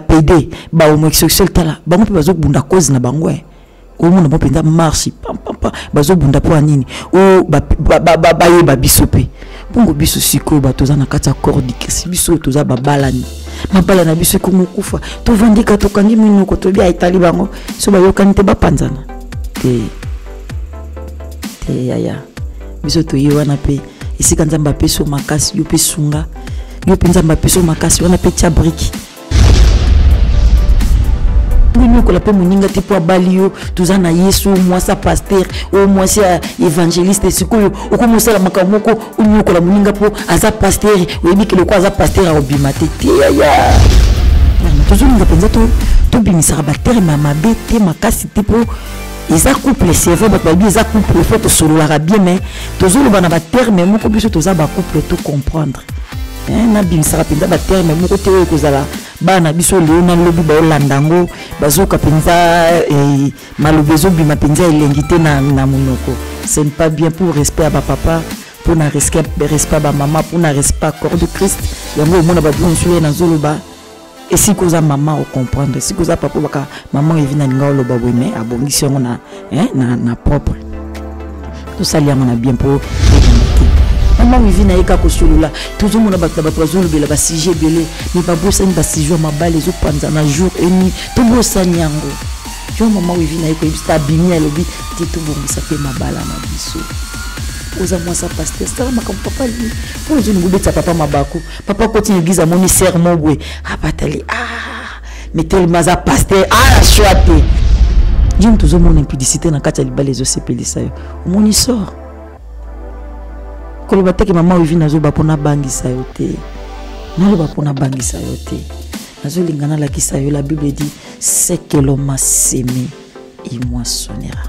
PD ba homosexuel tala bango pe bazo bunda cause na bango o mona mo penda marche pam bazo bunda po anini o ba yeba biso pe pongo biso siko ba toza na kati ya cordique si biso toza babalani mabala na biso ko mokufa to vandika to kangi minoko to bia itali bango so ba yokani te ba panzana te yaya biso to yewana pe isi kanzamba peso makasi yo pe sunga yo penza mbapeso makasi wana pe tia brique nous ko la pe muninga tipo abalio tuzana Yesu moi sa pasteur ou moi sa évangéliste sikoyo okomosa la makamoko unyo ko la muninga po aza pasteur webi ke le ko aza pasteur a obimate ya tuzulinga penza to bimisa ba terre mama bete makasi tipo ils couple c'est vrai ba ils couple faut to solo la bien mais tuzulu bana ba terme moko biso toza ba couple tout comprendre na bimisa penza ba terme moko te ko zala bana biso leona lobi ba olandango bazoka penza malobezo bima penza elengite na monoko ce n'est pas bien pour respect à ba papa pour na respect ba maman pour na respect corps de Christ yango mona ba bonjour na zoloba et si koza maman au comprendre si koza papa baka maman evina ninga loba bone abongisi yango na propre tout ça liama na bien pour maman vivina eka ko solula toujours mona ba bazolo bela ba sujet belé mais ba bossa ni ba sujet mabale zo panza na jour et nuit to bossa nyango jo maman vivina eko ibsta bimia lobi ti to bongisa pe mabala na biso oza moi sa pasteur ça makam papa li pour je ngube ta papa mabako papa continue giza moni sermon bwe abatali mais tellement za pasteur choité jim toujours mon impudicité na kati libale zo sepelisa yo moni sort ko lobataki mama wivina zo bapona bangisa yo te na lo bapona bangisa yo te nazo lingana la kisa yo la Bible dit c'est que l'homme a semé il moissonnera.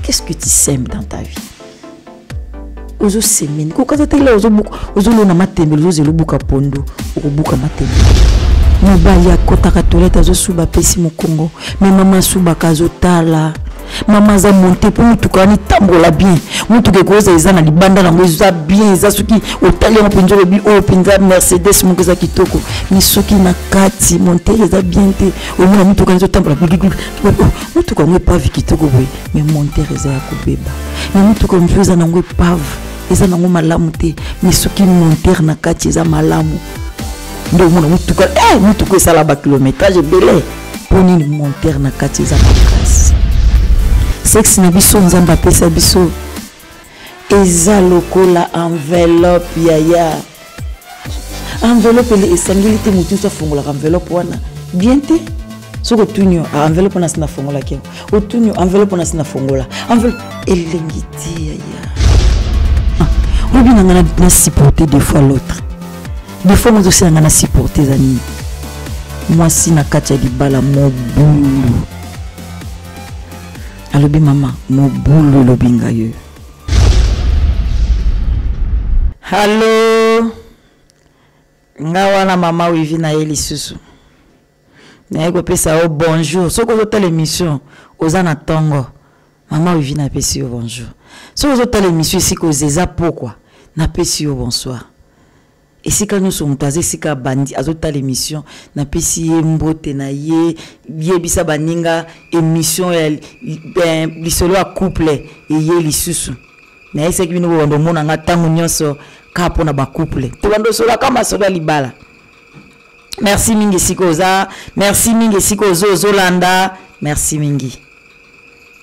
Qu'est-ce que tu sèmes dans ta vie? Ozo semeni ko kaza tele ozo lona matembe ozo lubuka pondo okubuka matembe mobali akota katoleta zo suba pesi mokongo mais maman suba kazo tala maman za monter pour mutuka ni tambola bien mutuka koza ezana libanda na ngoza bien za suki otali en penjo bi o pinza Mercedes mukoza kitoko ni suki na kati monter eza bien te o mona mutuka nzo tambola mutuka ngwe pavi kitoko boy mais monter eza ya kubeba mais mutuka mfuza na ngwe pavi eza na ngwe malamu te mais suki monter na kati eza malamu ndo mona mutuka mutuka sala ba kilométrage belé poni ni monter na kati eza makasi sexe na biso nzamba pesa biso eza lokola enveloppe yaya enveloppe le esangeli te mutu so fongola enveloppe wana bien te soko tunyo enveloppe na sina fongola ke o tunyo enveloppe na sina fongola enveloppe elengi te yaya obi na na supporter des fois l'autre des fois nous aussi na supporter zani moi si na katia di bala mo bulu alobi mama mo bulu lobinga yo hallo ngawana mama wivina yeli susu na eko pesa o bonjour soko zo l'émission ozana tongo mama wivina pesi o bonjour soko zo l'émission ici ko zeza pourquoi na pesi o bonsoir. Et si quand nous sommes toisés, si quand bandi azota l'émission, na pesi mbote na ye bisa baninga émission lisolo a couple et ye lisusu. Na ese ki bino bondo mona nga tangu nyonso kapo na ba couple. To bando sola kama sola libala. Merci mingi sikoza, merci mingi sikozo zolanda, merci mingi.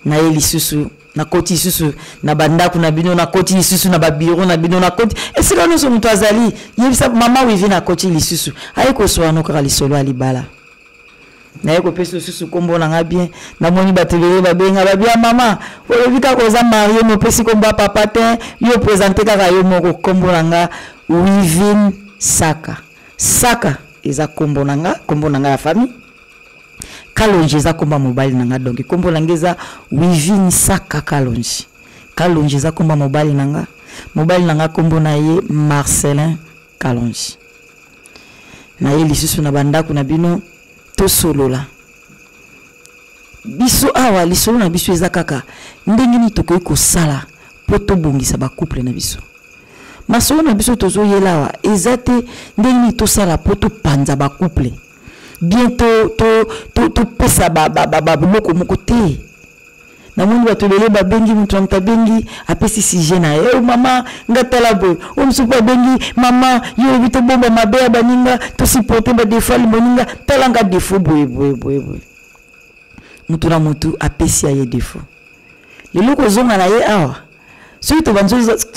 Na ye lisusu na koti susu na bandaku na bino na koti susu na babiro na bino na koti esika no so mutu azali yebisa mama wivi na koti lisusu ayeko so anoka lisolo alibala na yeko peso susu kombo na bien na moni batele babenga babia mama olobika koza marie mo pesi kombo papa te yo présenter kaka yo moko kombo nanga Wivine Saka eza kombo nanga ya famille Kalonji za komba mobile nanga donc kombo langeza Wivine Saka Kalonji za komba mobile nanga kombo na ye Marcelin Kalonji na ye lisusu na bandaku na bino to solola biso awa lisolo na biso eza kaka ndenge ni tokoki kosala po to bongisa ba couple na biso masolo na biso tozo yelawa ezate ndeni to sala poto panza ba couple bientôt to pesa ba moko moko te na mundu batolele ba bengi mutu amta bengi apesi sije na yo mama ngatala boy o msupa bengi mama yo bito bomba mabe baninga to supporter ba defal moninga talanga defo boy mutu na mutu apesi aye defo lelo ko zonga na ye awa so to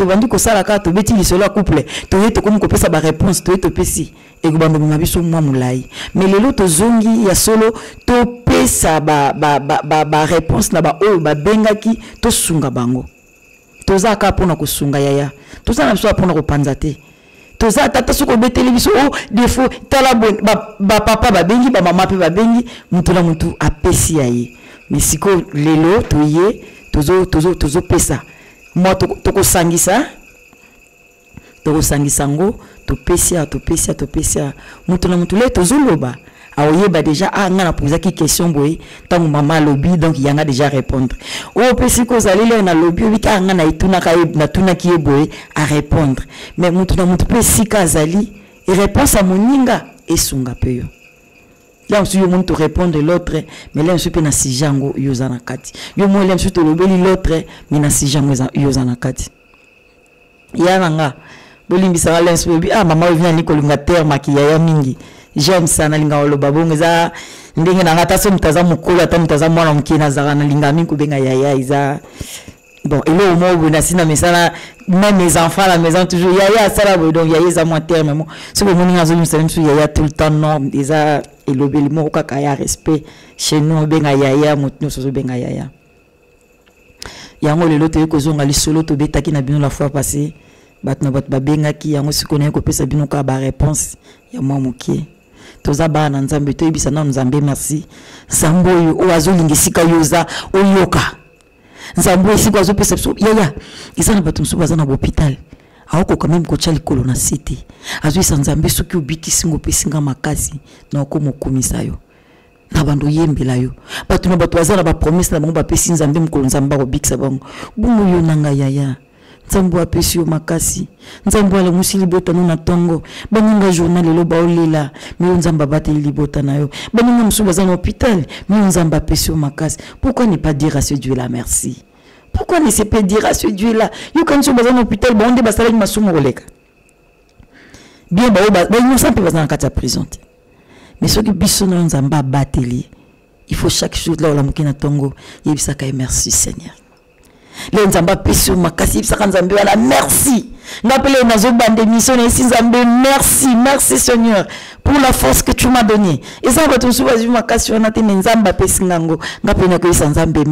bandu ko sala ka to beti lisolo a couple to yeto comme ko pesa ba réponse to yeto pesi e ko bando mabiso mwa mulai mais lelo to zongi ya solo to pesa ba réponse na ba o ba bengaki to sunga bango to za ka pona ko sunga yaya to za na biso pona ko panza te to za tata soko beteli biso o defo tala bon ba papa ba bengi ba mama pe ba bengi mutu na mutu apesi yaye mais siko lelo to ye tozo pesa moi toko sangisa ngo to pesia mutu na mutu le tozo loba aoyeba déjà ngana poser ki question boy tangu mama lobi donc yanga déjà répondre o pesi ko zalile na lobi bika ngana ituna ka na tuna ki boy à répondre mais mutu na mutu pesi ka zali et réponse à moninga esunga peyo là aussi yo monto répondre l'autre mais là je peux na sijango yozana kati yo mo là je te lobeli l'autre mais na sijango yozana kati yana nga bolimbisa la lens bebi mama vient ni kolinga terre makiyaya mingi j'aime ça na linga oloba bongo za ndenge na ngata so mutaza mukolo ata mutaza mwana mkina za na linga mingi kubenga yaya iza bon et là au moins on a sina mesala même mes enfants à la maison toujours yaya ça là donc yaya za moi terme mo so bo moninga zo msala sur yaya tout le temps non iza elobeli mo kaka ya respect chez nous benga yaya mutno so benga yaya yango lelo te ko zonga lisolo to betaki na bino la fois passée batna bat babenga ki yango sikona ko pesa bino ka ba réponse ya moi mokie toza ba na nzambe to ibisa na nzambe merci sambo yo o azolingisika yoza oyoka nzambo isiko azo pesa yaya isana batum so bazana hôpital aoko quand même ko chali kolona city azo isa nzambe soki obiki singo pesinga makasi na ko mokumisa yo na bando yembela yo batu na batu bazana ba promesse na bango ba pesi nzambe mukolo nzamba ko bikisa bango bumu yo nanga yaya nzambo apesi yo makasi nzambo ala musili bota na tongo baninga journal lelo baolela mi nzamba bateli libota na yo baninga musuba za hôpital mi nzamba apesi yo makasi pourquoi ne pas dire à ce Dieu là merci pourquoi ne pas dire à ce Dieu là yo quand tu vas en hôpital ba onde basala ni masumo koleka bien ba innocent pe bazana kata prison mais ce que biso na nzamba bateli il faut chaque chose là la mukina tongo yebisaka merci Seigneur le nzamba peso makasi bisaka nzambe wala merci n'appelez nazo bande mission ici nzambe merci Seigneur pour la force que tu m'as donnée et ça va tout sur makasi on a tenu nzamba pesingango ngapena ko nzambe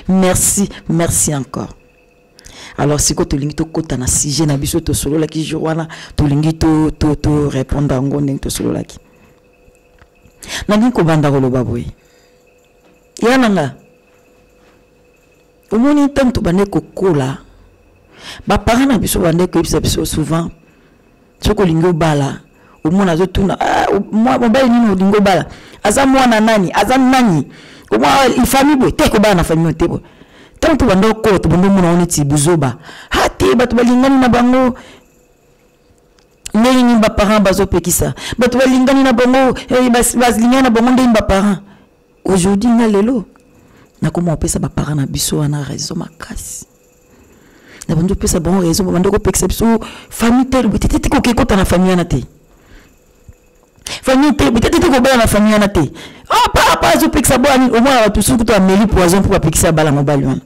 merci encore alors si ko tolingi to kota na sujet na biso to solo la ki jowana tolingi to répondre ngo ndeng to solo la ki na ngiko banda ko loba boy yana nga omoni tanto bande kokola ba parents na biso bande ko biso souvent soko lingo bala omona zo tuna moi mobali nini lingo bala aza mwana nani aza nani omwa ifami boy te ko bana na famille te boy tanto bande ko to bande mona oneti buzoba hati batu balingani na bango nini ba parents bazo pekisa batu balingani na bango bazlingana na bango ndeni ba parents aujourd'hui na lelo na comment on peut ça ba parents na biso ana raison makasi na bando pesa bon raison bando ko perception famille tel peut-être ko ke kota na famille na te famille tel peut-être ko bala na famille na te pas zo peksa bo au moins tout ce que tu as mêlé poison pour peksa bala mobali wana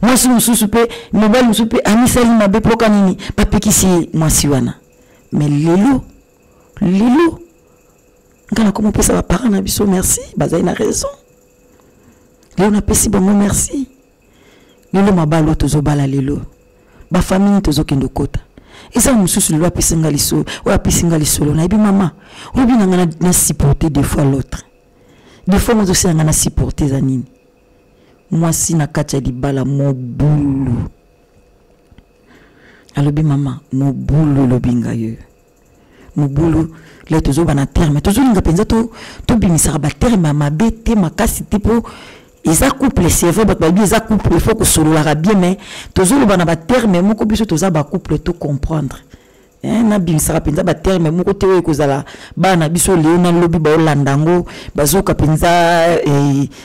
moi si mususu pe mobali mususu pe amisali mabe poka nini pa pekisi mwasi wana mais lelo ngana comment on peut ça ba parents na biso merci bazai na raison. Léo na pesi bango merci. Lelo mabalo tozo bala lelo. Ba famille tozo kendo kota. Eza mususu lelo apesinga liso, o apesinga lisolo na ebi mama. Obi nanga na supporter des fois l'autre. Des fois moi aussi nanga na supporter za nini. Moi si na kacha di bala mo bulu. Alobi mama, mo bulu lobinga yo. Mo bulu le tozo bana terme, tozo linga penza to bimisaka ba terme mabe te makasi te po Isa couple c'est vrai ba isa couple il faut que solola bien mais toujours ba na ba terme moko biso toza ba couple tout comprendre na bimisaka penza ba terme moko te we kozala bana biso leo na lobi ba olandango bazoka penza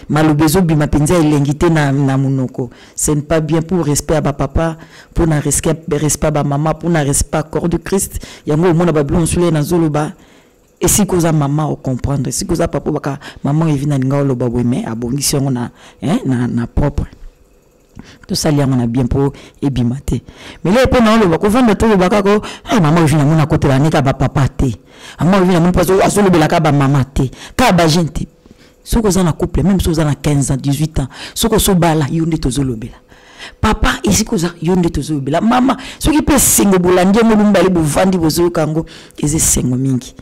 malobezo bima penza elengi te na munoko ce n'est pas bien pour respect à ba papa pour na respect ba maman pour na respect corps de Christ yango mona ba blon sule na zoloba. Et si cause maman au comprendre, si cause papa baka maman est venue à l'enga au mais à bongi on a na propre. Tout ça lié on a bien pour et bimaté. Mais là pour nous le bako vendre tout le baka ko maman est venue à mon à côté la neka ba papa té. Maman est venue à mon pas à solo belaka ba maman té. Ka ba gente. Si cause na couple même si cause na 15 ans 18 ans, si cause so bala yonde to zolo bela. Papa ici cause yonde to zolo bela. Maman ce qui peut singo bolandi mo lumbali bo vandi bozo kango eze sengo mingi.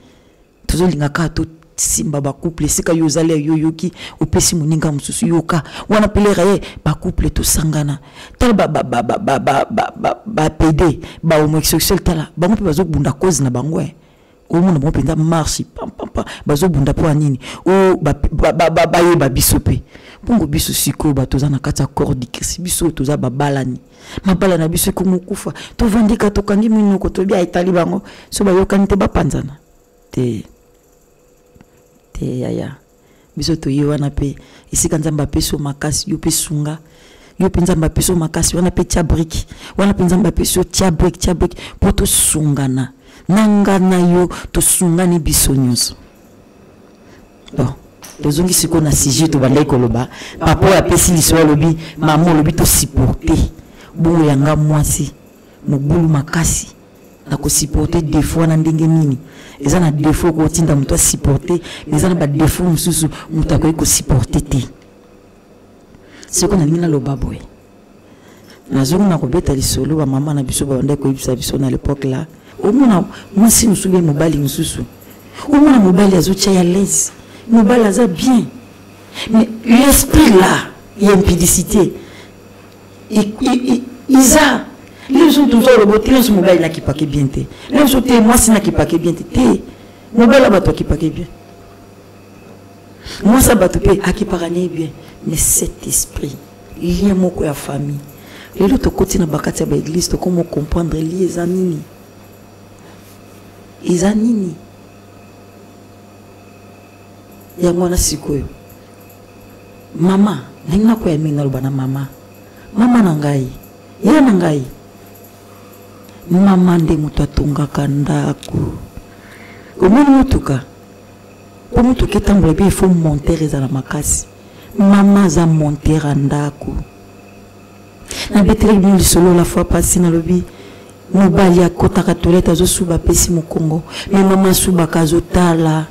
Toujours l'ingaka tout simba ba couple sika yozale yoyoki opesi muninga mususu yoka wana pelera ye ba couple to sangana tal ba PD ba homosexuel tala ba mo pe bazo bunda cause na bango o mo na mo penda marche pam bazo bunda po nini o ba ye ba bisope pongo biso siko ba toza na kata corps di Christ biso toza ba balani mabala na biso ko mukufa to vandika to kangi minoko to bia itali bango so ba yokani te ba panzana te yaya biso to yewana pe isika nzamba peso makasi yo pe sunga yo penza mba peso makasi wana pe tiabriki wana penza mba peso tiabriki poto sungana nangana yo to sungani biso nyonso bon tozongi siko na sujet to bandai koloba papa ya pesi liso lobi maman lobi to supporter bongo yanga mwasi mobulu makasi na ko supporter des fois na ndenge nini eza na défaut ko tinda mto supporter eza na ba défaut mususu mto ko supporter te siko na ngina lo baboy na zongo na ko beta lisolo ba mama na biso ba ndai ko ibisa biso na l'époque là au mona mwasi mususu mobali mususu au mona mobali azocha ya l'aise mobali aza bien mais l'esprit là il y a impudicité isa les gens tous le boté les mobile là qui paquet bien té les gens té moi c'est na qui paquet bien té mobile là toi qui paquet bien moi ça bato pe à qui parani bien mais cet esprit lien moko ya famille les autres côté na bakati ba église to comment comprendre les anini ya mwana sikoyo mama ninga ko ya minga lobana mama na ngai ya na ngai mama nde mutu atongaka ndako omoni mutuka po mutuka etambola pe ifo montere ezala makasi mama aza montere ya ndako na beteli bino lisolo la fois pasi nalobi mobali akotaka toilette azosuba pesi mokongo mais mama asubaka azotala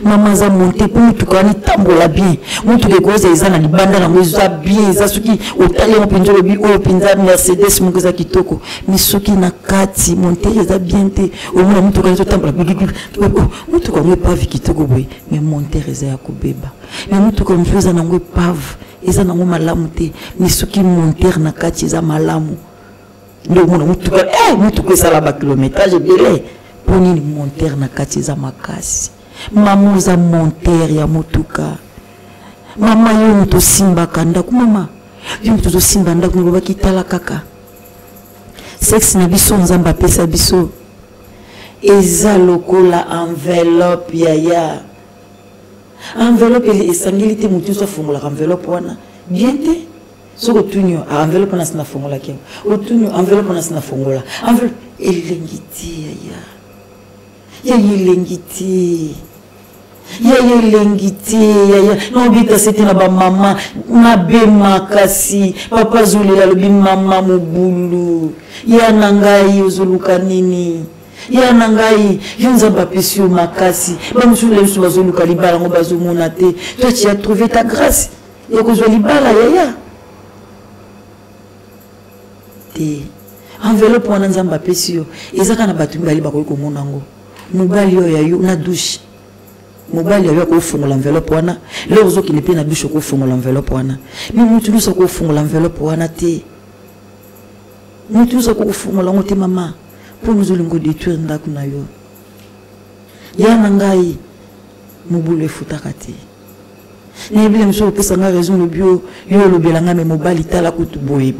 mama za monte po mutuka ni tambola bien mutuka ekoza eza na libanda na eza bien eza soki otali mo pinzo lobi oyo pinza Mercedes moko za kitoko mais soki na kati monte eza bien te omona mutuka ezo tambola mutuka ngo pa vi kitoko boy mais monte eza ya kobeba mais mutuka mfuza na ngo pave eza na ngo malamu te mais soki monte na kati eza malamu ndo mona mutuka esala ba kilométrage belé pour ni monter na kati za makasi mama za monter ya mutuka mama yo muto simba kanda ku mama yo muto simba nda ku baba kitala kaka sexe na biso nzamba pesa biso eza lokola enveloppe ya enveloppe esangilité mutu so fungula enveloppe wana bien te soko tunyo enveloppe na sina fongola ke otunyo enveloppe na sina fongola enveloppe elengiti ya no bita c'était na ba mama na be makasi papa zuli la lobi mama mobulu ya nangai uzuluka nini ya nangai yonza ba pesio makasi ba musule su bazuluka libala ngo bazomona te toi tu as trouvé ta grâce ya kozwa libala ya enveloppe wana nzamba pesio ezaka na batu mbali bakoyi komona ngo mobali yo ya yo na douche mobali yo ko fungola enveloppe wana leo zo kile pe na douche ko fungola enveloppe wana mais mutu lusa ko fungola enveloppe wana te mutu lusa ko fungola ngote mama pour nous olingo détruire ndako na yo ya na ngai mobulu efutaka te ne bile mso pesa nga raison le bio yo lo belanga me mobali tala kutu boy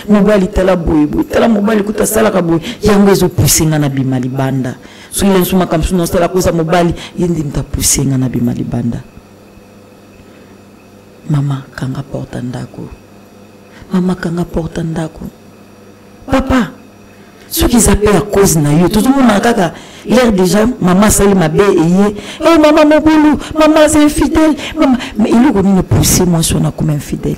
mobali tala boy tala mobali kuta sala ka boy yango ezo pusinga na bima libanda so ile nsuma kam suno sala kosa mobali yindi mta pusinga na bima libanda. Mama kanga porta ndako, papa ceux qui s'appellent à cause na yo tout le monde kaka l'air déjà maman sali mabe eye eh maman mon boulot maman c'est infidèle maman mais il est venu pousser moi sur na comme infidèle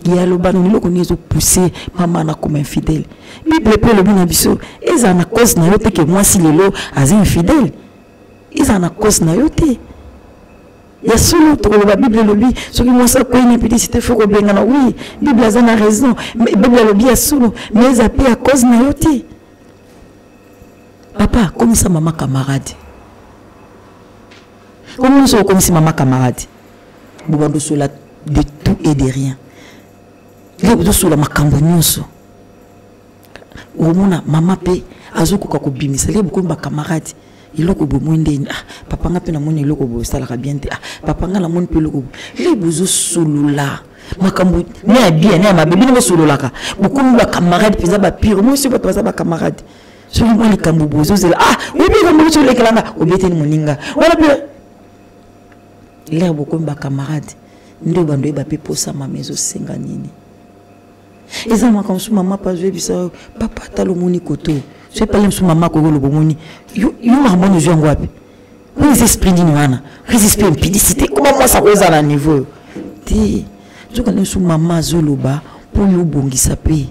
il y a le ban il est venu pousser maman na comme infidèle bible peut le bien biso ils en a cause na yo te que moi si lelo as infidèle ils en a cause na yo te. Il y a solo la Bible le dit ce qui moi ça quoi une petite faut que bien oui Bible a raison mais Bible le dit solo mais ils appellent à cause na yote papa comme ça maman camarade comme si maman camarade bobando sola de tout et de rien le sola makambo nyonso omona maman pe azokoka ko bimisa le beaucoup ba camarade iloko bo mwende papa nga pe na moni iloko bo sala ka bien te papa nga la moni pe iloko le bozo sulula makambo ne bien ne ma bébé ne sulula ka beaucoup ba camarade pesa ba pire moi aussi ba ba camarade so mo le kambo bozo zela oui bi kambo so le kalanga obete ni moninga wala pe le beaucoup ba camarade ndo bando ba pe posa ma mezo senga nini eza makambo so mama pa jouer bisa papa talo moni koto. Je ne sais pas si maman ko lo bomoni yo maman jo ngwapi les esprits d'inwana les esprits impudicité comment moi ça cause à la niveau ti je connais sous maman zoloba pour yo bongisa pe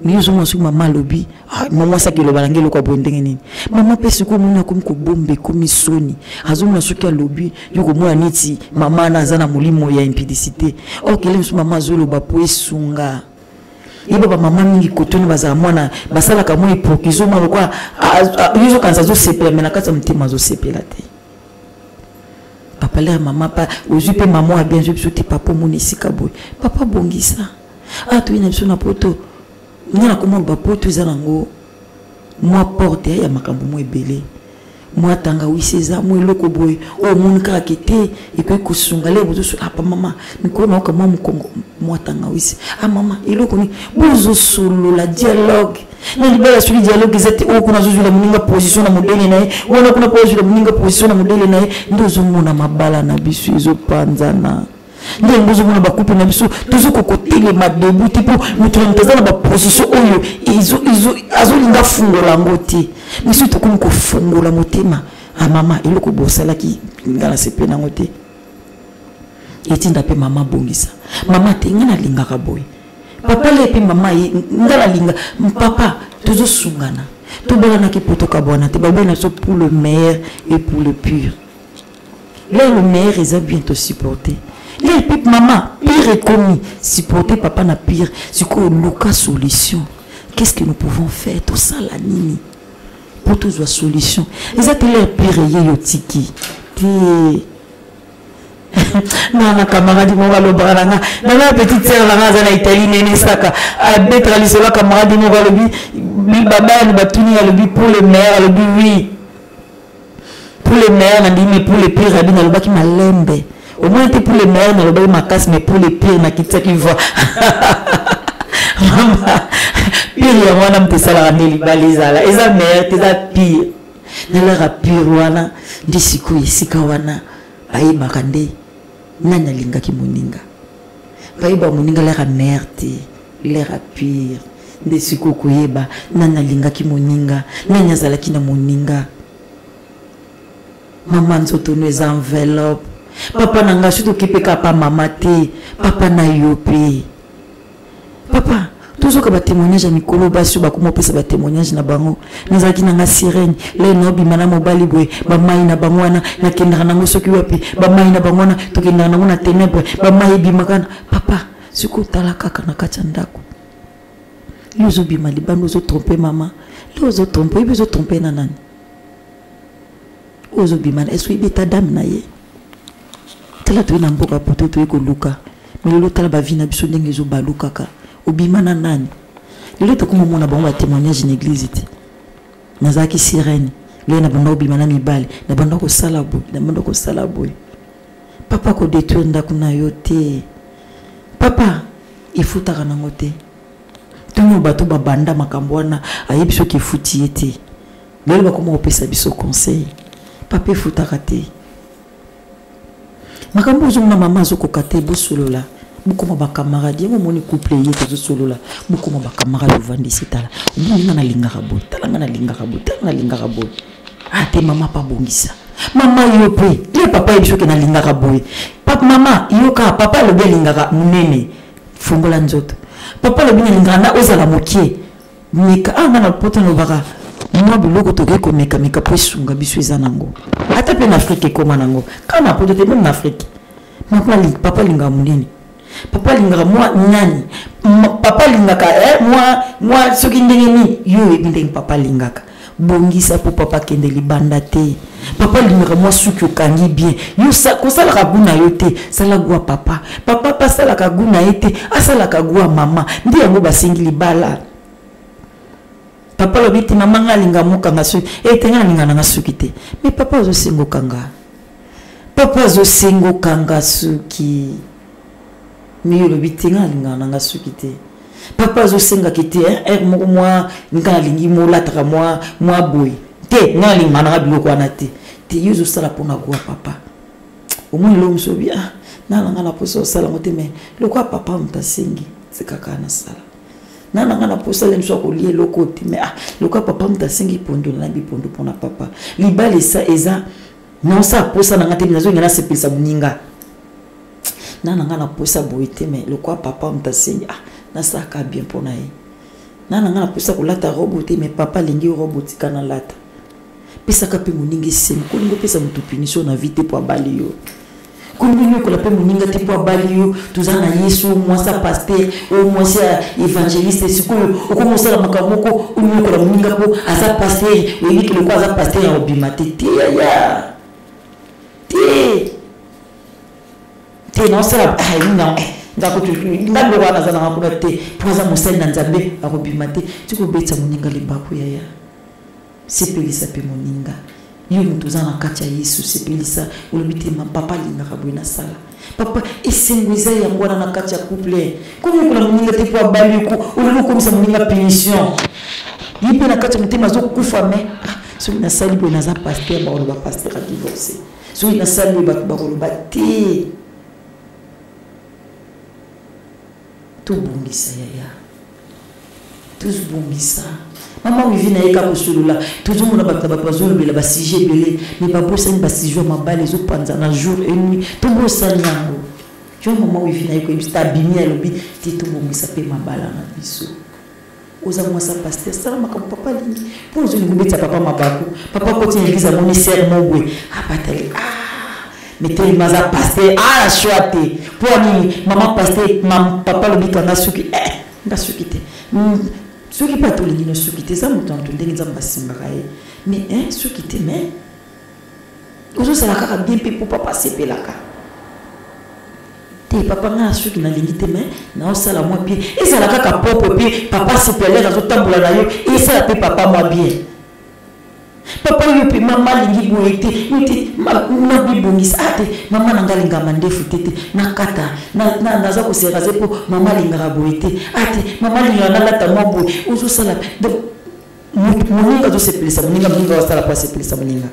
mais yo mo sous maman lobi maman ça ki lo balangelo ko bondenge nini maman pe siko mona comme ko bombe comme soni azomona suki lobi yo ko mona niti maman nazana mulimo ya impudicité OK les sous maman zoloba po esunga iba ba mama mingi kotoni baza mwana basala ka mo ipokizo mo kwa yuzo kanza zo sepela mena kata mtima zo sepela te papa la mama pa ojupe maman a bien je soute papa monisi kaboy papa bongisa to ina biso na poto ngana ko mo ba poto zanango mo porte ya makambo mo ebele moi tanga oui césar moi loko boy o mon ka kete et puis ko sungale bozo papa mama niko na ko mo kongo moi tanga oui mama iloko ni bozo solo la dialogue ni libala sur dialogue zete o kuna zuzu la muninga position na modele nae wana kuna position la muninga position na modele nae ndozo mona mabala na bisu izo panzana ndio ndozo mona bakupe na bisu tozo kokotele madebu tipo mutuntazana ba position oyo izo azolinga fungola ngoti bisu to ko fungola motema mama iloko bosala ki ngala sepena ngote etinda pe mama bongisa mama te ngana linga ka boy papa le pe mama ngala linga papa tozo sungana to bolana ki potoka bona te babena so pour le meilleur et pour le pur le meilleur ils ont bientôt supporté les pip maman pire est commis supporter papa na pire c'est quoi le solution qu'est-ce que nous pouvons faire tout ça la nini pour tous la solution ils ont les pire yotiki non camarade mo va le branga non la petite sœur la raza na Italie nene saka a betra li sola camarade mo va le bi baba ni batuni le bi pour le maire le bi oui pour le maire na dit mais pour les pires rabina le baki malembe au moins pour les maire na le baki makas mais pour les pires na kitsa qui voit mama pire ya mwana mtesala ndeli balizala eza maire teza pire na la pire wana ndisiku isika wana aiba kande nanya linga ki moninga aiba moninga la merde la pire ndisiku kuyeba nanya linga ki moninga nanya zala ki na moninga maman nzoto no eza enveloppe papa nanga surtout kipeka pa mama te papa na yope papa toujours que ba témoignage mikolo basu ba kuma pesa ba témoignage na bango nazaki nanga sirène le no bimana mobali boy ba mai na bangwana na kendra na ngosoki wapi ba mai na bangwana to kendra na ngona ténèbre ba mai bimakana papa siku talaka kana kacha ndako yozo bima libando zo tromper maman lozo tromper ibezo tromper na nani ozo bima est-ce que beta dame na ye tala to na mboka poto to ko luka mais lo tala ba vina biso ndenge zo baluka ka obimana nani lelo to kuma mona bango ba témoignage na église te nazaki sirène le na banda obimana mibali na banda ko sala boy papa ko détruire ndako na yo te papa ifutaka nango te tumu bato babanda makambo wana ayebi soki efuti ye te lelo bakoma kopesa biso conseil papa efutaka te makambo ozomona mama azokoka te bosolola bokoma bakamarade yango omoni couple ye tozosolola bokoma bakamarade ovandisi tala omoninga nalingaka boye talanga nalingaka boye ate mama pa bongisa mama yo pe le papa yebi soki nalingaka boye papa mama yo ka papa alobi alingaka munene fungola nzoto papa alobi nalingaka na ozala mokie meka nga na poto nobaka mwa biloko toke komeka po esunga biso eza nango ata mpe na afrike ekoma nango kana poto te meme na afrike papa alingaka munene papa alingaka mwa nyani papa alingaka mwa soki ndenge nini yo yebi ndenge papa alingaka bongisa po papa kende libanda te papa alingaka mwa suki okangi bien yo kosalaka gu na yo te sala gu ya papa papa asalaka gu na ye te asalaka gu ya mama nde yango basengi libala papa lobi te mama nga alinga mokanga suki ete nga alinga nanga suki te me papa azosengokanga suki mi yo lobi te nga alinga nanga suki te papa azosengaki te moko mwa nga alingi molataka mwa boy te nga alinga nanga biloko wana te yo ozosala mpona kuwa papa omoni lo mosobi nanga na posa osala ngo te me lokwa papa moto asengi sekaka nasala nanga na posa le mso kolie loko te me lokwa papa moto asengi pondo na bipondo mpona papa libala eza nosa posa nanga te nazonga na sepelisa moninga nanga na posa boye te me lokwa papa moto asengi nasaka bien mpona ye nanga na posa kolata robo te me papa alingi robo tika na lata pesaka pe moninga esemi kolingo pesa moto punition na vie te po abali yo kolingo yokola pe moninga te po abali yo toza na yesu mwasi ya paster o mwasi ya évangéliste sikoyo okomosala makambo moko oyokola moninga po aza paster oyebiki loko aza paster ya obima te te yaya te naosala ndako wana aza nanga kuna te po aza mosali na nzambe akobima te tikobetisa moninga libaku yaya sepelisa pe moninga yo moto oza na kati ya yesu sepelisa olobi te papa alingaka boye nasala papa esengo eza yango wana na kati ya couple komokola moninga te po abali oko olobi okomisa moninga punition ye mpe na kati ya motema azokufa me soki nasali boye naza paster bakoloba paster adivorce soki nasali boye bato bakoloba te tobongisa yaya tozobongisa mama wivi na yeka kosolola tozomona bato na bato bazolobela basije ebele me babosani basije ya mabale ezopanza na jour et nuit tobosani yango yo mama wivi na yeko yebisa abimi alobi te tobongisa mpe mabala na biso oza mwasa paster sala makambo papa alingi mpo ozolingi obetisa papa mabaku papa koti na eglize amoni sermo boye abatali metelema aza paster ashwa te mpo anini mama paster papa alobi kanga suki nga suki te soki pa tolingi no suki te za moto anto ndenge nzambe asimbaka ye me suki te me ozosala kaka bien mpe mpo papa asepelaka te papa nga na suki nalingi te me naosala mwa bien ezala kaka propre mpe papa asepelere azotambola na yo esala mpe papa mwa bien papa yo mpe mama alingi boye te nabibongisa te mama na nga alingaka mandefu te nakata naza koserase mpo mama alingaka boye te te mama alingaka nalata mwa boye ozosala moninga azosepelisa moninga wasala po asepelisa moninga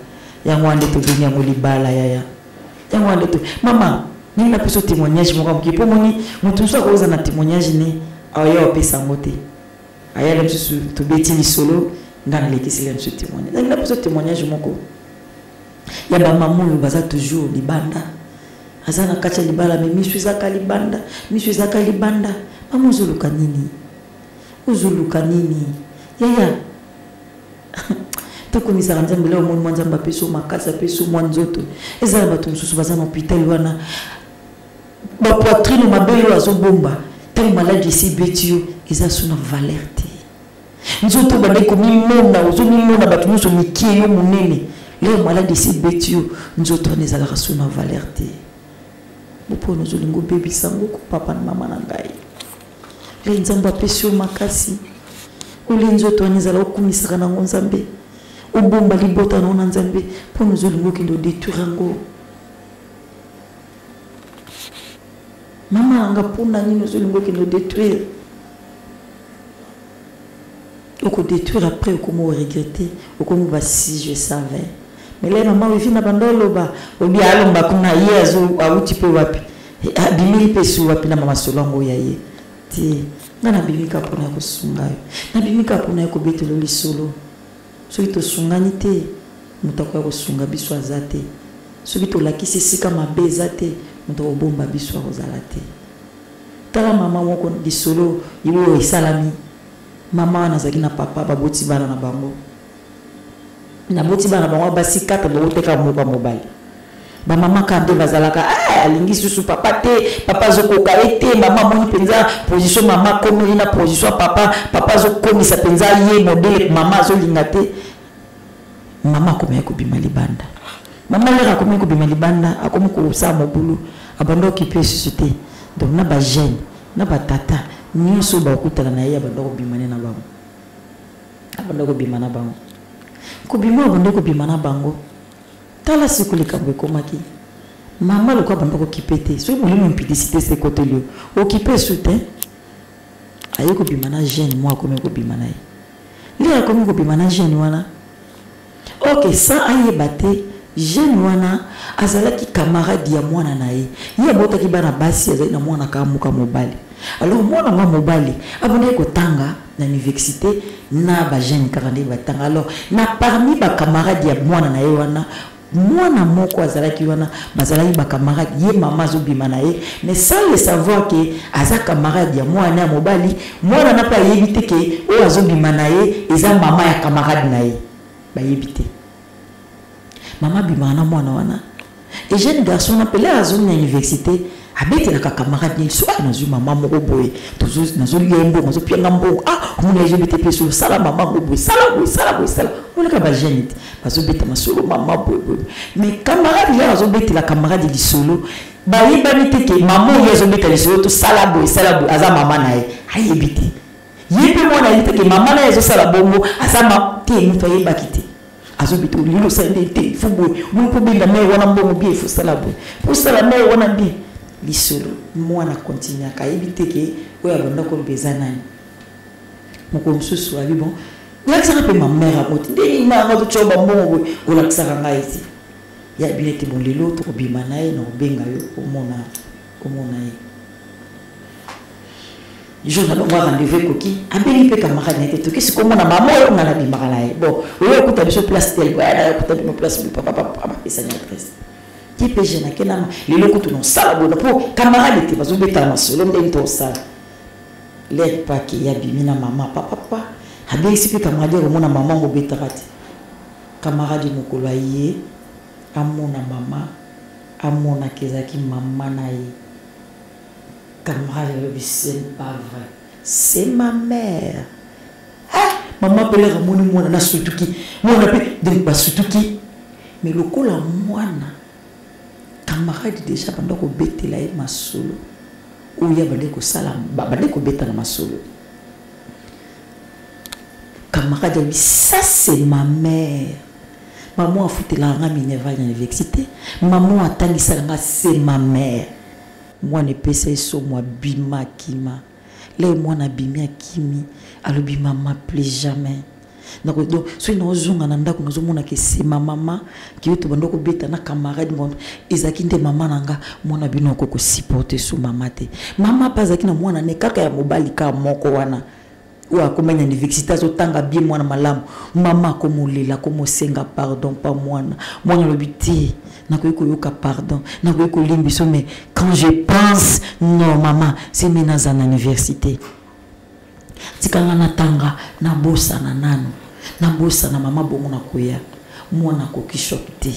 yango wana nde tobengi yango libala yaya yango wana nde mama ndenge napesa témoignage moko moke mpo moni moto mosusu akoza na témoignage ne aya opesa yango te ayala mosusu tobeti lisolo nga nalekisela mosusu témoignage ndenge napesa témoignage moko ya bamama oyo baza toujours libanda aza na kati ya libala me miso ezaka libanda mama ozoluka nini yaya tokomisaka nzambe leo omoni mwa nzambe apeso makasi apeso mwa nzoto ezala bato mosusu baza na hôpital wana bapoitrine mabe oyo azobomba ntango maladi esibeti yo eza so na valeur te nzoto bande komimona ozomimona bato nyonso mikie yo monene leo maladi esibeti yo nzoto wana ezalaka so na valeur te bopona ozolinga obebisa ngo ko papa na mama na ngai le nzambe apesi yo makasi ole nzoto wana ezala okumisaka nango nzambe obomba libota na nzambe pour nous olingoki ndo détruire yango. Maman anga pona nini nous olingoki ndo détruire. Oko détruire après comment regretter, comment va si je savais. Mais là maman vient na bandolo ba obi alomba kuna yezo awuti pe wapi. Abimili pe su wapi na mama solongo ya ye. Ti ngana bimika pona ko sungayo. Na bimika pona ko betelo lisolo. Soki to sungani te mutako ko sunga biso azate. Soki to lakisi sika mabe zate mutako bomba biso azalate. Tala mama moko lisolo yiwo isalami. Mama nazaki na papa baboti bana na bango. Na boti bana bango basi kata bo teka moba mobile. Ba mama kande bazalaka alingi susu papa te papa zokoka ete mama moni penza position mama comme ina position papa zokomisa penza ye modele mama zolinga te. Mama komeka kubima libanda. Mama lera komeka kubima libanda akomi ko sa mobulu abando ki peut susciter. Donc na ba jeune na ba tata nyonso ba kutala na ye abando kobimane na bango. Abando kobima na bango. Kobima abando kobima na bango. Tala sikuli kambe komaki. Mama le quoi bando kipete. So mo limu impidicité ce côté lieu. Occupé soutien. Aye kobima na jeune moi comme kobima na ye. Lera comme kobima na jeune wana. Ok, ça aye bate jeune wana azalaki camarade ya mwana na ye. Ye botaki bana basi azali na mwana ka muka mobali. Alors mwana nga mobali abonaki kotanga na université na ba jeune karande batanga. Alors na parmi ba camarade ya mwana na ye wana mwana moko azalaki wana bazalaki ba camarade ye mama zobima na ye, mais sans le savoir que aza camarade ya mwana mobali mwana na pa yebite ke o azobima na ye eza mama ya camarade na ye ba yebite. Mama bima na mwana wana et jeune garçon appelé à zone université abeti la camarade ni so na zu mama moko boye toujours na zo liembo na zo pianga mbo on a jebite pe so sala mama boye sala on ka ba jeune parce que beta masolo mama boye mais camarade ya zo beti la camarade di solo ba yeba bite ke mama ya zo beta li solo to sala boye aza mama na ye ayebite yebe mona yite ke mama na ya zo sala bongo aza ma te mto yeba kite azobito lilo sande te fubo mu ko binda me wana mbongo bi fu sala boye fu sala me wana bi lisolo mwana continue ka ebite ke oya banda ko beza nani moko msusu ali bon ya tsaka pe mamera moti de ma ngo to choba mbongo o la tsaka ngaiti ya bilete bon lelo to bima nae no benga yo omona ye je n'ai pas rendez-vous coquille abeli pe camarade nete to kisi ko mona mama yo ngala bima kala ye bon oyo kuta biso place tel ko ya kuta biso place papa esa nyakres qui peut gêner que nama les locaux tout non sala bona pour camarade te bazo beta na solo ndento sala les pa ki ya bimina mama papa abi sipi camarade ko mona mama ngo beta kati camarade mokolo aye amona mama amona kezaki mama na ye camarade le c'est pas vrai c'est ma mère maman pele ramoni mona na sutuki mona pe de ba sutuki mais lokola mwana camarade déjà pendant ko betela e masolo oya bande ko sala bande ko beta na masolo camarade lui ça c'est ma mère maman a foutu la nga minerva à l'université maman a tangisa nga c'est ma mère moi ne pesa so moi bima kima les moi na bimia kimi alobi maman plus jamais. Donc so ino zunga na ndako nazomona ke c'est ma maman qui yoto bandoko beta na camarade mon ezaki nde mama nanga mona bino ko supporter so mama te mama pazaki na mwana ne kaka ya mobali ka moko wana ou akomanya université zo tanga bien mwana malamu mama komolela komosenga pardon pas mwana lobiti na ko yoka pardon na ko limbiso mais quand je pense non maman c'est menaza na université tikanga na tanga na bosa na nano na bosa na mama bongo na koya mwana ko kishokte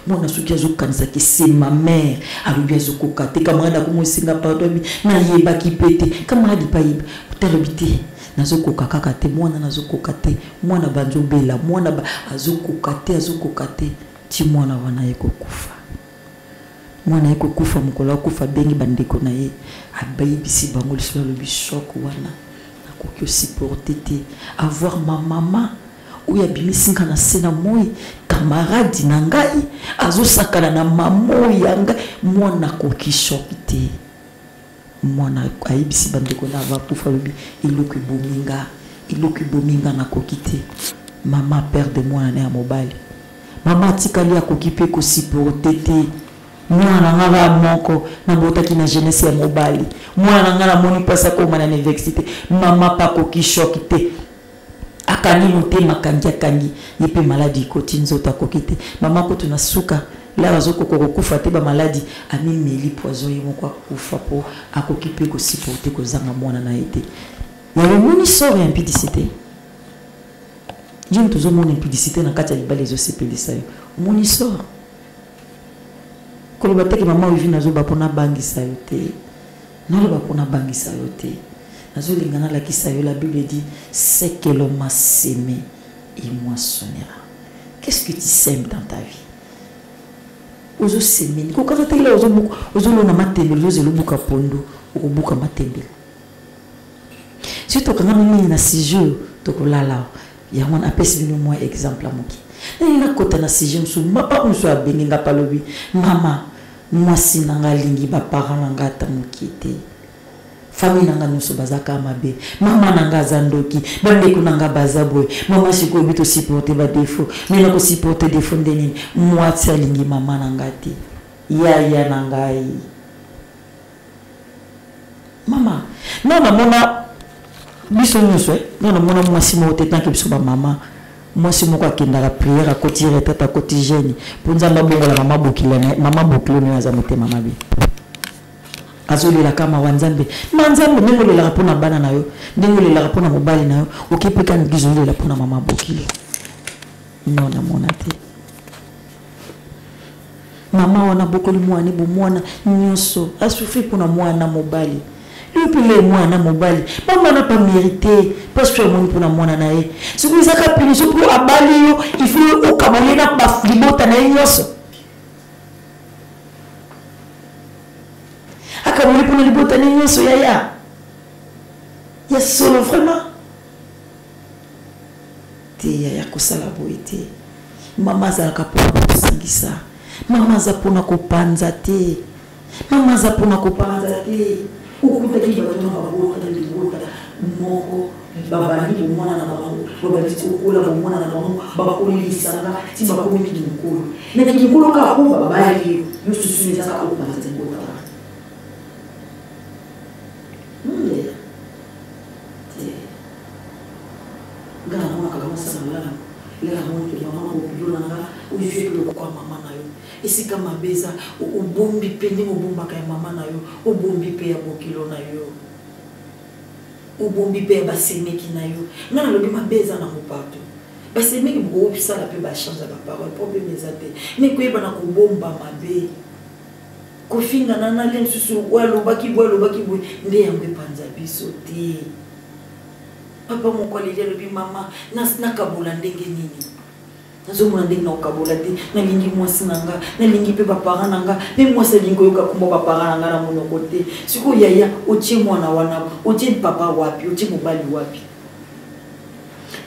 mwana suki azokanisa ki c'est ma mère alubi azokoka te camarade ko mosinga pardon na yeba ki pete camarade pa yeba telobité nazokoka kaka te mwana nazokoka te mwana banjo bela mwana azokoka te ti mwana wana yeko kufa mwana yeko kufa mukolo kufa bengi bandeko na ye abayi bisi bango lisolo lobi choc wana ko supporter te avoir ma maman oya bimisinga na sena moi camarade na ngai azosakana na mamo yanga mwana kokishoki te mwana ayibisi bandeko na bakufa lobi iloki bominga na kokite mama père de mwana na mobali mama tikali akoki pe ko supporter te mwana ngala moko na botaki na jeunesse ya mobali mwana ngala moni pasa ko mana na université mama pa kokishoki te akani mote makangi akangi yepe maladie koti nzota kokite mama ko tuna suka la bazoko kokufa te ba maladie ami meli poison yimo kwa kufa po akokipe ko supporter ko zanga mwana na été ya le moni sort impudicité jim tozo moni impudicité na kati ya libale zo sepelisa yo moni sort ko bateki mama ovi nazo bapona bangisa yo te non bapona bangisa yo te nazo lingana la kisa yo la Bible dit c'est que l'homme a semé il moissonnera. Qu'est-ce que tu sèmes dans ta vie? Ozo semé ko kata te la ozo lo na matembe ozo lo buka pondo o buka matembe si to kanga mimi na 6 jours to ko lala ya mwana apesi bino moi exemple amoki na kota na 6 jours so mapa muso abenga palobi mama mwasi nanga lingi ba parents nanga tamuki te famille nanga nuso bazaka mabe mama nanga zandoki bande kunanga bazabwe mama siko bito supporter ba défaut nina ko supporter défaut ndeni mwasi alingi mama nanga te ya nanga yi mama non mama biso nyuso non mona mwasi mo te tanki biso ba mama mwasi moko akenda la prière à côté retata côté jeune pour nzamba bongo la mama bokilo ne aza motema mabe azoli la kama wanzambe manzambe mengo le la pona bana na yo ndenge le la pona mobali na yo okipeka ngizoli la pona mama bokilo non na monate mama wana bokoli mwana bo mwana nyonso asufri pona mwana mobali le mwana mobali mama n'a pas mérité parce que mon pona mwana na ye si vous avez punition pour abali yo il faut au kamale na ba flibota na nyonso akamuli pour libota na nyonso ya solo vraiment te ya kosala boite mama za kapona kusingisa mama za pona kopanza te mama za pona kopanza te ukuta kiba tuna babuka na libuka moko baba ni mwana na babangu baba ni ukula mwana na babangu baba ko ni sanga ti baba ko ni kimukulu na kimukulu ka ko baba yake yususu ni saka ko panza ngota ngana mwana kama sana la honte mama ko yulanga ujue kwa mama nayo isi kama beza ubombi pende mobomba ka mama nayo ubombi pe ya bokilo nayo ubombi pe basemeki nayo ngana lobi mabeza na mopato basemeki bo pisala pe ba changer ba parole problème ezate mais ko yeba na ko bomba mabe ko finga na na len susu walo baki bo nde yambe panza biso te papa moko alile lobi mama na kabula ndenge nini nazo mwana ndenge na okabola te na lingi mwasi nanga na lingi pe ba parents nanga pe mwasi lingo yoka kumba ba parents nanga na monoko te siko yaya otie mwana wana otie papa wapi otie mobali wapi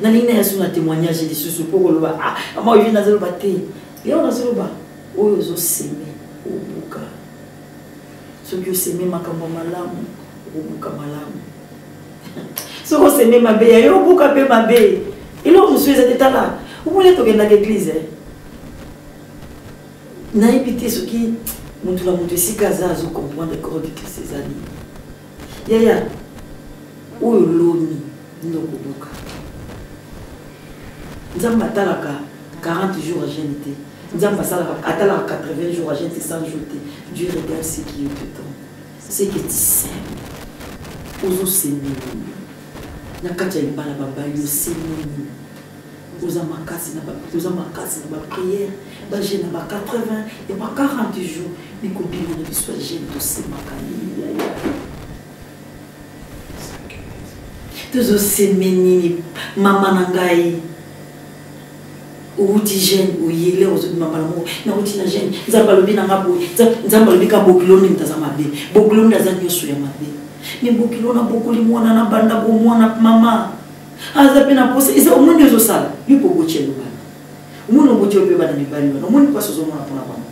na lingi na yasu na témoignage de susu poko loba mama oyi na zelo ba te leo na zelo ba oyo zo seme obuka soki oseme makambo malamu obuka malamu soko seme mabe yo obuka pe mabe ilo musu ezate tala vous voulez toquer dans l'église? Naïbité ce qui montre la montée si Gaza a comprendre le corps de ses amis. Yaya, où est l'ONU? Nous avons 40 jours à jeûner. Nous avons 80 jours à jeûner sans jeûner. Dieu regarde ce qui est dedans. Ce qui est simple. Ozo s'aimer. Nakacha ibala baba yo s'aimer. Aux amakasi na prière, ba jeune na 80 et ba 40 jours, mais ko bilo na biso jeune to se makani. Tozo se menini mama nangai. Outi jeune oyele ozo mama na outi na jeune, nzamba lobi na ngabo, nzamba lobi ka bokilo ni mtazama be. Bokilo ndaza nyoso ya mabe. Mais bokilo na bokoli mwana na banda bo mwana mama. azapena posa isa omoni ezosala yuko bochelo bana omoni bochelo pe bana mibali bana omoni pas ozomona pona bana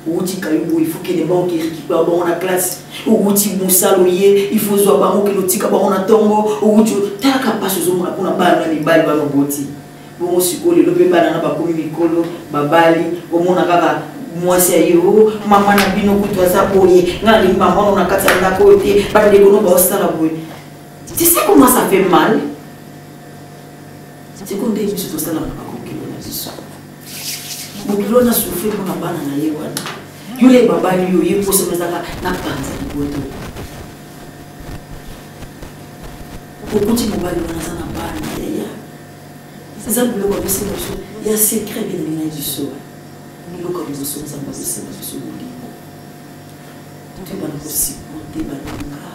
uti kayubo il faut que les banques récupèrent bon la classe uti musaloye il faut zo bango que lotika ba on tongo uti taka pas ozomona pona bana mibali bana boti bon sikole lo pe bana na ba komi mikolo babali omona kaka mwasi ayo mama na bino kutwa za boye ngali mama na kata na côté ba de kono ba ostala boye. Tu sais comment ça fait mal? C'est qu'on dit que c'est ça là pas kokilo na biso. Bokilo na souffrir pour na bana na ye wana. Yule baba yo ye poso mezaka na panza na boto. Okuti mobali wana za na bana ya. C'est ça le ko bisi na so. Ya secret bien na biso. Lo ko biso za ba bisi na biso bolingo. Tu vas nous supporter bananga.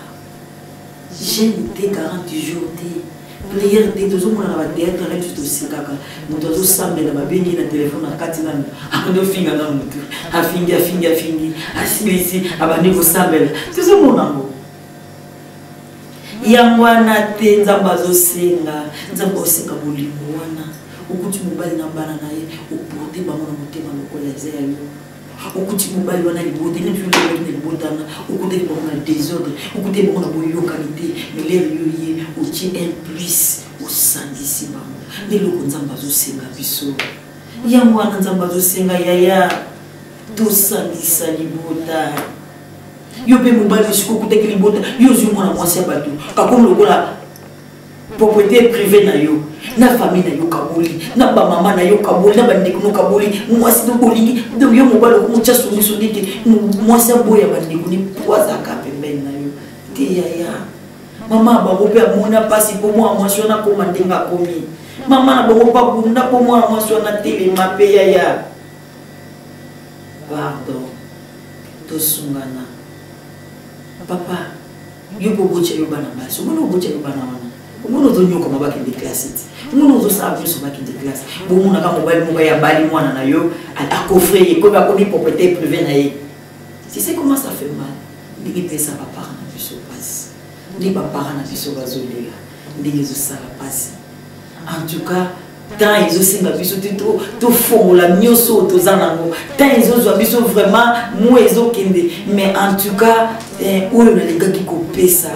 J'ai été 40 jours de prière de deux hommes dans la tête dans le tout aussi kaka nous doit sambela na bengi na téléphone na kati na ando finga na mutu afingi asibisi abandi ko sambela tuzo monango yangwana te nzamba zo senga nzamba osenga bolingo wana ukuti mobali na bana naye upote ba mona motema lokola zeyo okuti mobali wana libote ne plus le libotana okuti bon na désordre okuti bon na boyo qualité mais l'air yoye oti un plus au sandisi bango ne loko nzamba zo senga biso ya mwana nzamba zo senga yaya to sandisa libota yo pe mobali siko kuteki libota yo zo mwana mwasi ya bato kakomo lokola propriété privée na yo na famille na yo kaboli na ba mama na yo kaboli na ba ndeko no kaboli mwasi do bolingi do yo mobali ko mutya sungiso ndike mwasi aboya ba ndeko ni poza ka pembeni na yo te yaya mama ba bope amona pasi po mo mwasi na ko mandenga komi mama na ba pa bunda po mo mwasi na tele mape yaya pardon to sungana papa yo boboche yo bana baso mo no boche yo bana wana umuntu uzonyuka mabaki de classe umuntu uzosaba biso baki de classe bomuntu aka mobile muka ya bali mwana na yo akofreye ko ba ko ni propriété privée na ye. Tu sais comment ça fait mal ndiki pesa ba parents na biso passe ndi ba parents na biso bazolela ndiki zo sala passe en tout cas tant ils aussi na biso to fongola nyoso to zanango tant ils zo biso vraiment mwezo kende mais en tout cas oyo na lenga ki ko pesa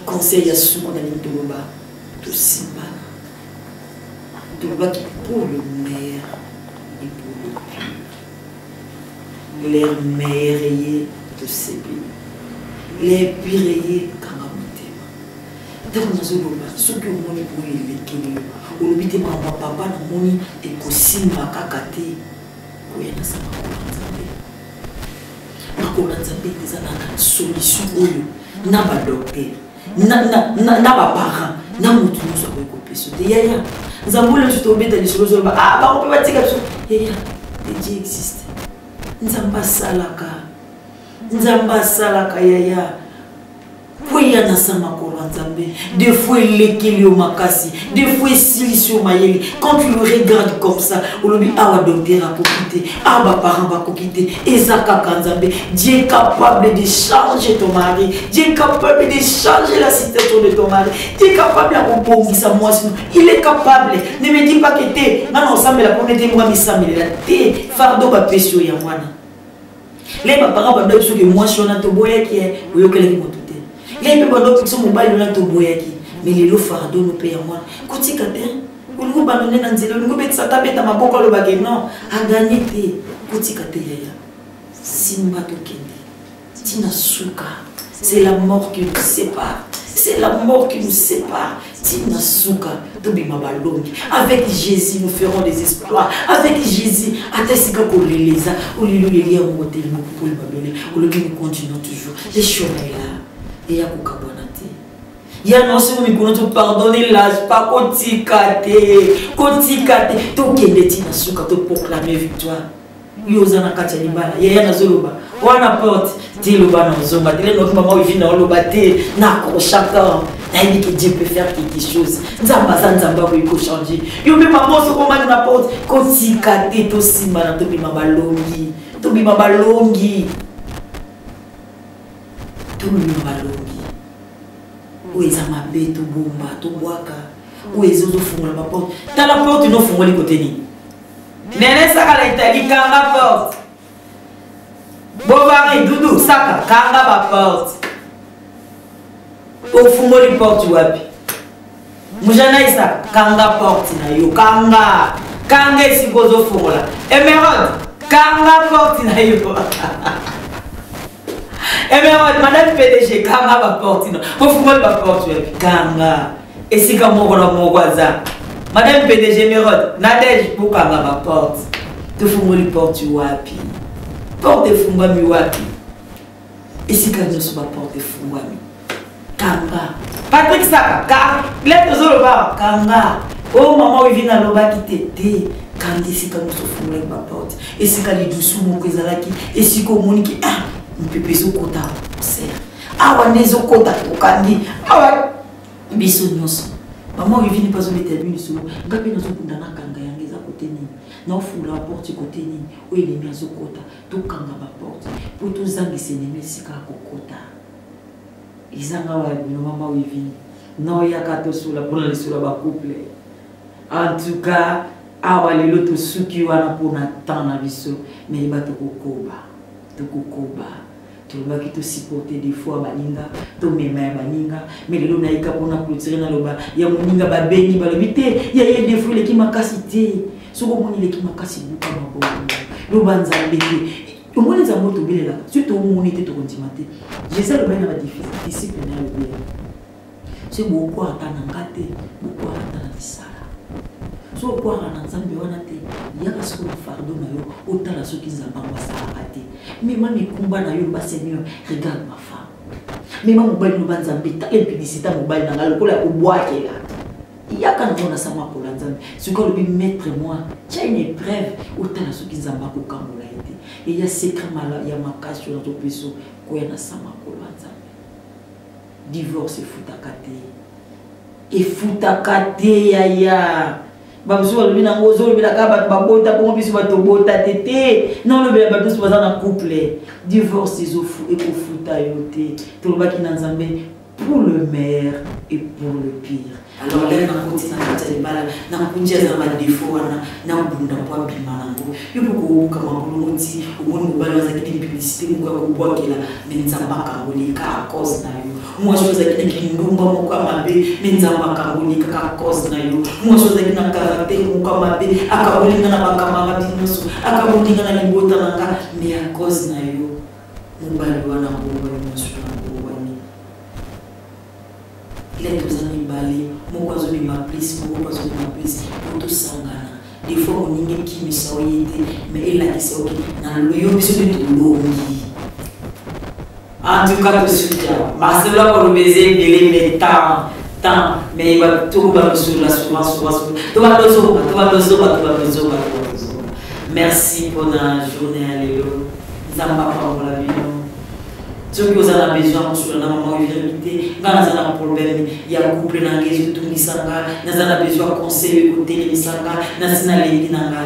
conseil ya suko na ndoloba tout simba ndoloba qui pour le meilleur et pour le pire les meilleurs de ces pays les pires kanga motema donc nazoloba soki omoni boye elekeli olobi te mama papa na moni ekosimba kaka te koya na sama makola nzambe eza na solution oyo na badokter na ba parents na mutu nyonso akoki kopesa te yaya nzambe oyo soki tobeta lisolo zoloba bango mpe batika biso yaya Dieu existe nzambe asalaka yaya kweya na sa makolo nzambe des fois elekeli yo makasi des fois esilisi yo mayele quand tu le regardes comme ça olobi awa docteur akoki te ba parents bakoki te eza kaka nzambe. Dieu est capable de changer ton mari, Dieu est capable de changer la situation de ton mari, Dieu est capable de kobongisa mwasi, il est capable. Ne me dis pas que te ngana osambela pone te mwa misambelela te fardo bapesio ya mwana le ba parents ba biso ke mwasi wana to boyaki oyokelaki moto les gens qui sont mobile na to boyaki mais les lo fardo no pe ya mwana kotika te ulingo banone na nzela ulingo betisa tabeta maboko lo bagé non a gagné te kotika te yaya simba to kende tina suka c'est la mort qui nous sépare, c'est la mort qui nous sépare. Tina suka to bima balongi avec Jésus nous ferons des exploits avec Jésus atesika ko leleza olilulia motel mo pour babele oloki nous continuons toujours les chemins là. Et ya kukabonate ya non se mi kono to pardonner l'âge pas kotikate to kende tina suka to proclamer victoire yoza na kati ya libala ya na zoloba wana porte ti loba na zonga tele no mama vivre na loba te na ko chacun na dit que Dieu peut faire quelque chose nzamba ko changer yo me maman so ko na porte kotikate to simba na to bima balongi où ils ont ma bête, tout bomba, tout boaka, où ils ont fumé la porte. Dans la porte, ils ont fumé les côtés ni. Nene saka la Italie, kanga porte. Bovary, Doudou, saka, kanga ma porte. Au fumé les portes, tu vois. Mujana isa, kanga porte na yo, kanga. Kanga si bozo fumé la. Emerald, kanga porte na yo. Emerald, madame PDG, kanga ma porte na. Au fumé la porte, kanga. Et si comme mon voisin, madame PDG Mérode, Nadège pour kanga ma porte. Tu fous les portes wapi. Porte fumba mi wapi. Et si quand je suis ma porte fumba mi. Kanga. Patrick Saka, kanga. Lettre au bar, kanga. Oh maman, il vient à l'oba qui t'était. Kanga, si quand je suis ma porte. Et si quand il douce mon kézalaki. Et si comme mon qui. Ah, on peut peser au kota. Ah, on est au kota. Kandi. Ah ouais. Biso nyonso maman revini pas zombie termine solo ngapi nazo kundana kanga yangeza côté ni na fula porte côté ni o il est mis à kota to kanga ba porte pour tout zangi seneme sika kokota izanga wa bino mama revini no yakato sula pour le sula ba couple en tout cas awa lelo to suki wana pona tana biso mais ba to kokoba tu vas qui te supporter des fois baninga to mema ya baninga mais lelo na ika pona clôturer na loba ya moninga ba beni ba lobité ya des fois les qui makasité soko moni les qui makasi buka mabo loba nzambe au moins les amours to belela surtout moni te to kontimate j'essaie le bien na disciple na le bien c'est beaucoup atana ngate beaucoup atana tisala so quoi na nzambe wana te yaka soko fardo na yo otala soki nzamba basala te mais mami kumba na yo ba seigneur regarde ma femme mais maman mobali no banzambe ta impudicité mobali na ngalo kola ko boakela yaka na mona sama pour la nzambe ce que le maître moi tu as une épreuve otala soki nzamba ko kambola ete et ya secret mala ya makasho na to peso ko ya na sama ko nzambe divorce futakate ya Babso le bina ngozo le bina kaba babota pour biso batobota tete non le bina bato soza na couple divorce izofu et pour futa yote to le baki na nzambe pour le meilleur et pour le pire alors là na côté na kati bala na kunja za ma défaut na bunda kwa bimanango yuko ko kama bulungi uboni ubali za kidi publicité ngo ko bwakela nzamba kangolika a cause na yo moi chose za kidi ndumba mo kwa mabe nzamba kangolika ka cause na yo moi chose za kina caractère mo kwa mabe akabolinga na bakama batinoso akabolinga na libota nanga mais a cause na yo mobali wana bomba emotion il est tous amis balé mon oiseau de ma place mon oiseau de ma place pour tout sangana des fois on n'y qui me soyete mais il a dit ça ok dans le yo biso de longi en tout cas tout soutien Marcelo pour le baiser il est temps mais il va tout va sur la souvent tout va merci pour la journée alléluia zamba pour la vie ceux qui ont besoin sur la maman vérité quand on a un problème il y a un couple dans les tout misanga dans on a besoin conseil côté les misanga dans les nanga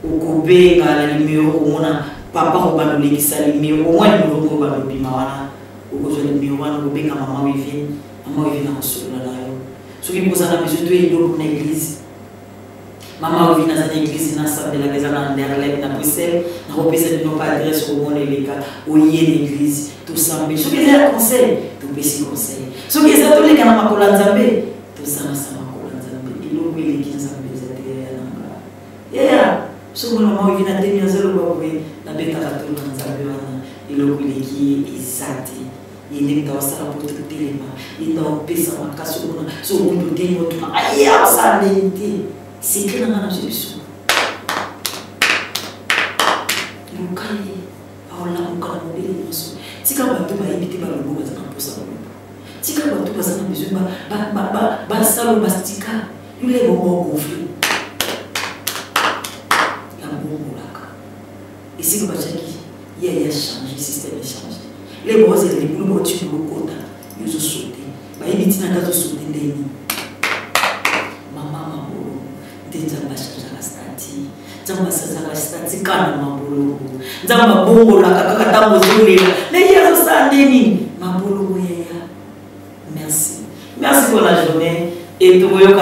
au kobe la numéro on a papa au bano les ça numéro au moins numéro au bano bimawana au besoin de numéro on kobe quand maman vient dans sur la ceux qui ont besoin de l'eau pour l'église maman vient dans l'église dans sa de la maison en Derlem dans Bruxelles na repese de nos adresse au monde les cas au lié l'église tout ça mais ce qui est conseil tout petit conseil ce qui est tous les cas na makola nzambe tout ça na sama makola nzambe ilo kweli kinzambe zate nanga yeah so maman vient dans des zelo bawe na beka katolo nzambe wana ilo kweli ki izati yende ndawasala pour tout téléma ndo pesa makaso na so ndo dengo tu aya sa lente c'est que dans la solution. Le cas est, on a encore un modèle de notion. Si quand on va éviter par le bon, on va ça. Si quand on va passer dans les yeux, bah ça le mastica, il est bon gonflé. La bombe là. Et si on va dire qu'il y a changé, le système est changé. Les bons et les boules, tu peux le compter, ils ont sauté. Bah éviter dans le cas de sauter des nids. Nzamba shaka stati nzamba sasa stati kana mabulu nzamba bongo la kaka tambo zulela ne yeso sandeni mabulu yeya merci et tout le monde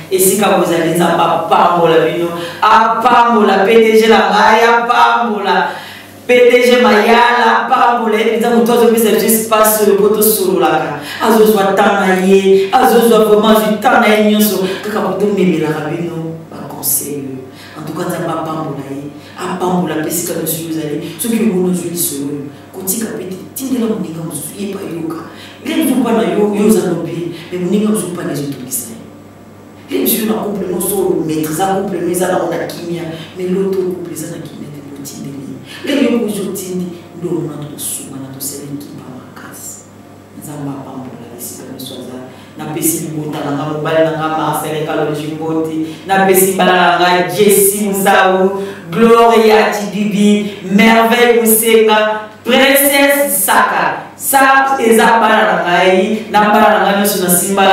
et si vous allez pas pambola bino a pambola PDG la maya pambola PDG mayala pambola et puis vous tous vous avez espace le poto sur la azo soit tanaye azo soit vraiment du tanaye nyoso kaka vous me la rabino ba conseil en tout cas ça pas pambola a pambola pesi ka monsieur vous allez ceux qui vont nous jouer sur kotika peti tindela moninga musuye pa yoka les gens pas na yo za nobi mais moninga musuye pas les autres. Les gens ont complément sur le maître, ça complément ça dans la chimie, mais l'autre couple ça dans chimie de petit délire. Les gens qui ont dit nous on a tout souvent on a tout c'est qui pas ma casse. Ça m'a pas pour la ici comme ça. Na pesi bota na mobile na Marcel Kalonji Mboti, na pesi bala na Jessie Mousaou, Gloria Tidibi, Merveille Mousseka, Princesse Saka. Ça ezabala na ngai, na bala na ngai na simba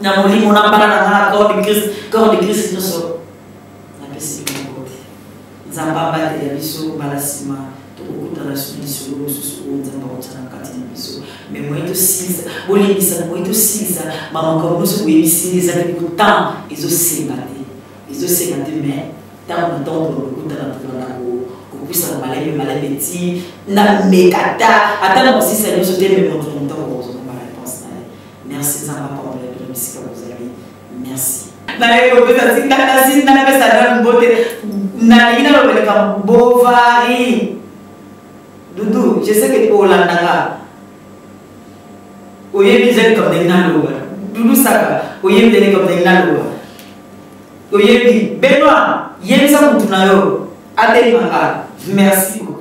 na molimo na bala na corps de Christ no so na pesi Mboti. Nzamba ba de biso bala sima to kutana solution so nzamba otana kati na biso. Mais moi de 6 bolingisa moi de 6 maman comme nous sommes ici les années pourtant ils ont sébaté mais tant de temps pour kutana pour puisse malais petit na mekata attends aussi ça nous sauter mais mon temps pour ma réponse merci ça va pas de musique que vous avez merci na yo peut-être si na pesa dans beauté na ina le comme Bovary Doudou je sais que tu Hollanda oye bizeli comme des naloa Doudou Saka oye bizeli comme des naloa oye bi Benoît yemisa mutu na yo ate manga merci beaucoup.